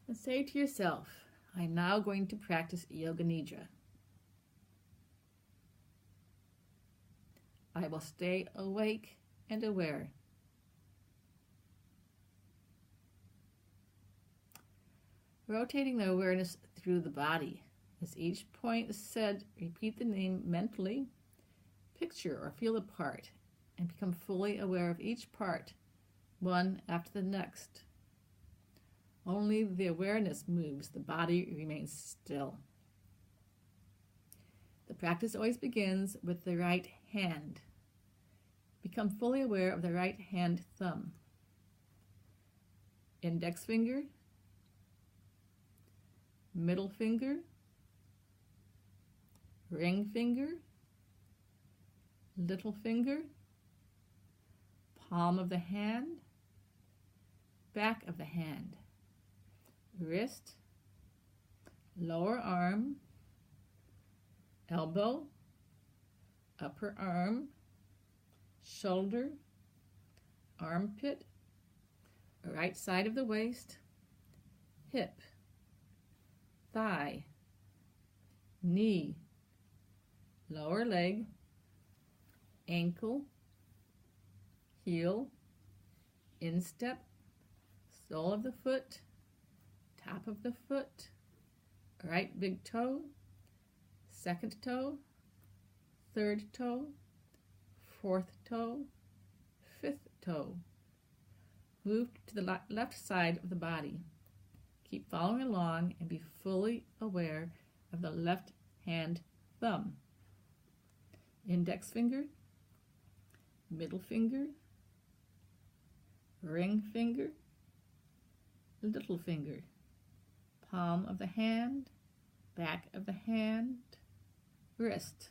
And say to yourself, I'm now going to practice Yoga Nidra. I will stay awake and aware. Rotating the awareness through the body. As each point is said, repeat the name mentally. Picture or feel a part and become fully aware of each part, one after the next. Only the awareness moves, the body remains still. The practice always begins with the right hand. Become fully aware of the right hand thumb. Index finger, middle finger, ring finger, little finger, palm of the hand, back of the hand, wrist, lower arm, elbow, upper arm, shoulder, armpit, right side of the waist, hip, thigh, knee, lower leg, ankle, heel, instep, sole of the foot, top of the foot, right big toe, second toe, third toe, fourth toe, fifth toe. Move to the left side of the body. Keep following along and be fully aware of the left hand thumb. Index finger, middle finger, ring finger, little finger, palm of the hand, back of the hand, wrist,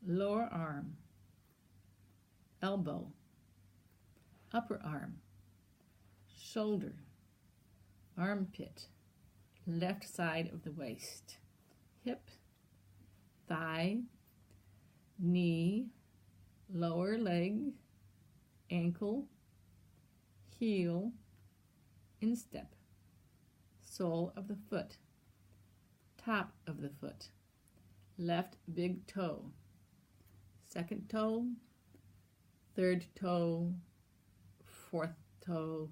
lower arm, elbow, upper arm, shoulder, armpit, left side of the waist, hip, thigh, knee, lower leg, ankle, heel, instep, sole of the foot, top of the foot, left big toe, second toe, third toe, fourth toe,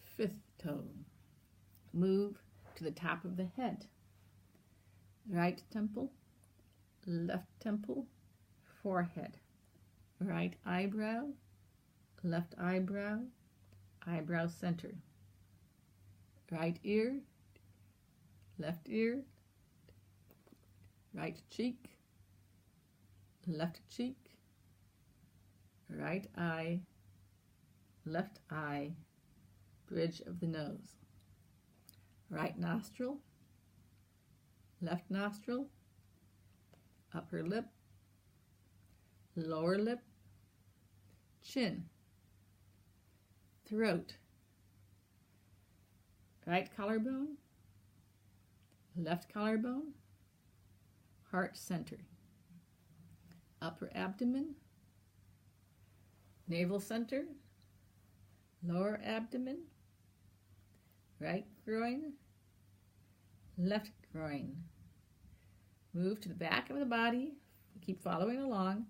fifth toe. Move to the top of the head, right temple, left temple, forehead, right eyebrow, left eyebrow, eyebrow center, right ear, left ear, right cheek, left cheek, right eye, left eye, bridge of the nose, right nostril, left nostril, upper lip, lower lip, chin, throat, right collarbone, left collarbone, heart center, upper abdomen, navel center, lower abdomen, right groin, left groin. Move to the back of the body, keep following along,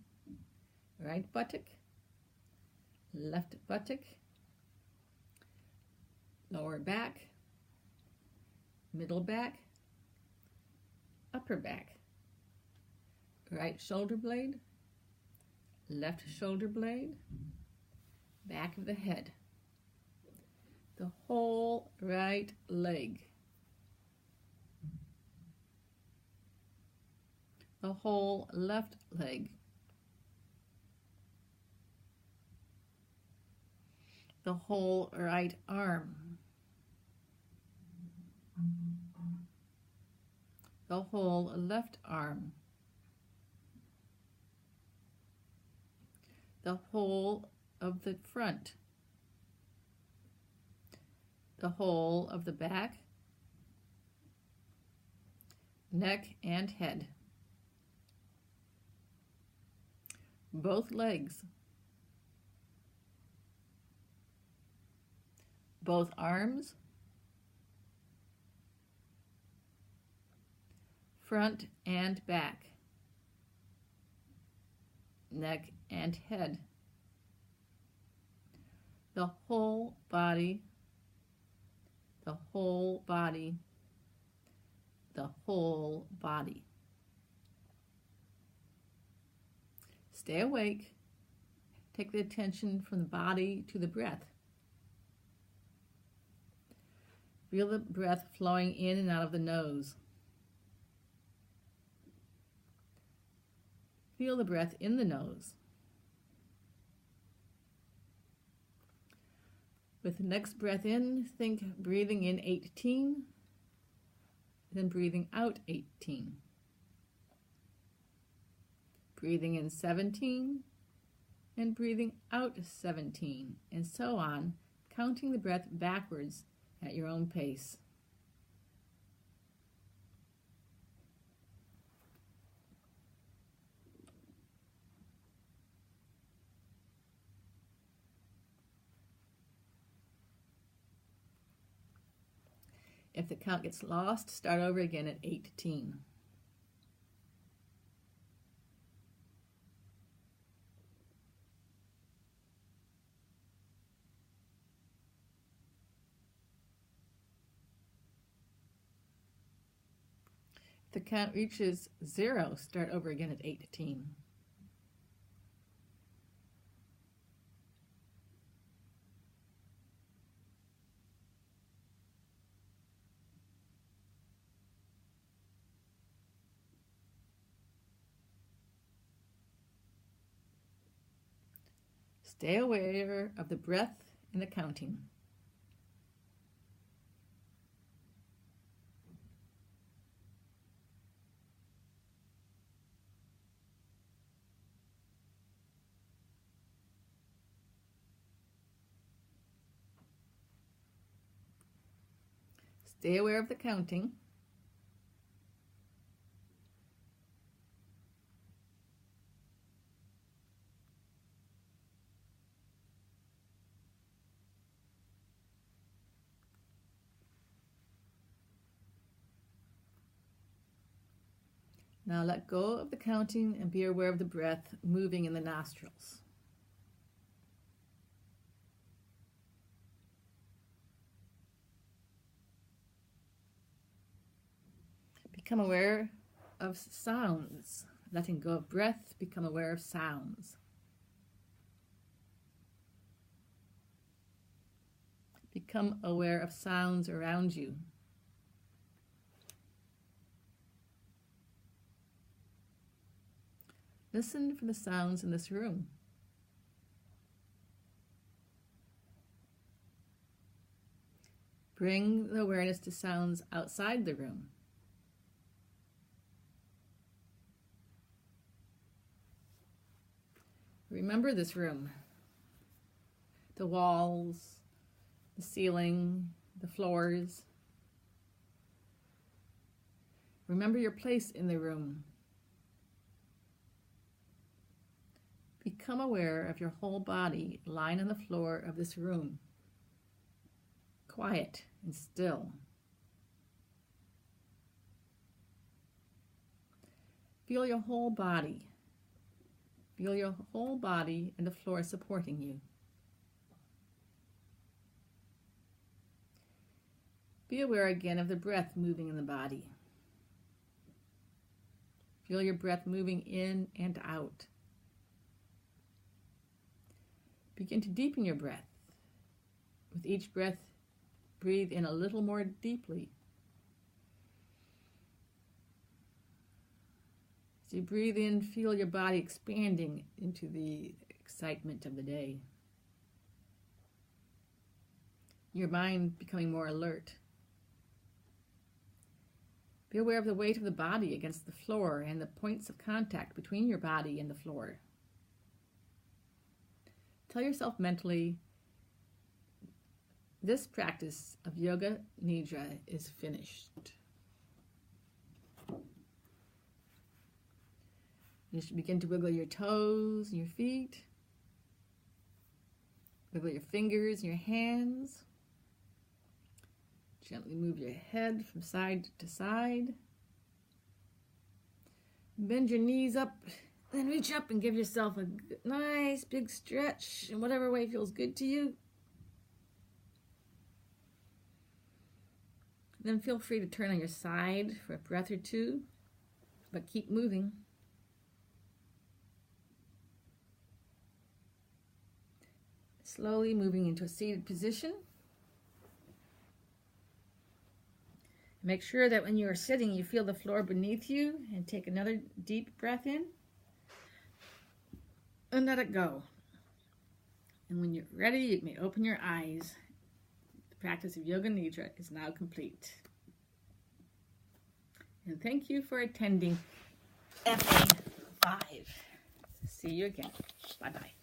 right buttock, left buttock, lower back, middle back, upper back, right shoulder blade, left shoulder blade, back of the head, the whole right leg, the whole left leg, the whole right arm, the whole left arm, the whole of the front, the whole of the back, neck and head, both legs, both arms, front and back, neck and head, the whole body, the whole body, the whole body. Stay awake. Take the attention from the body to the breath. Feel the breath flowing in and out of the nose. Feel the breath in the nose. With the next breath in, think breathing in 18, then breathing out 18. Breathing in 17, and breathing out 17, and so on, counting the breath backwards at your own pace. If the count gets lost, start over again at 18. If the count reaches 0, start over again at 18. Stay aware of the breath and the counting. Stay aware of the counting. Now let go of the counting and be aware of the breath moving in the nostrils. Become aware of sounds. Letting go of breath, become aware of sounds. Become aware of sounds around you. Listen for the sounds in this room. Bring the awareness to sounds outside the room. Remember this room. The walls, the ceiling, the floors. Remember your place in the room. Become aware of your whole body lying on the floor of this room, quiet and still. Feel your whole body. Feel your whole body and the floor supporting you. Be aware again of the breath moving in the body. Feel your breath moving in and out. Begin to deepen your breath. With each breath, breathe in a little more deeply. As you breathe in, feel your body expanding into the excitement of the day. Your mind becoming more alert. Be aware of the weight of the body against the floor and the points of contact between your body and the floor. Tell yourself mentally, this practice of Yoga Nidra is finished. You should begin to wiggle your toes and your feet. Wiggle your fingers and your hands. Gently move your head from side to side. Bend your knees up, then reach up and give yourself a nice big stretch in whatever way feels good to you. Then feel free to turn on your side for a breath or two, but keep moving. Slowly moving into a seated position. Make sure that when you are sitting, you feel the floor beneath you, and take another deep breath in and let it go. And when you're ready, you may open your eyes. The practice of Yoga Nidra is now complete. And thank you for attending FA-5. See you again. Bye-bye.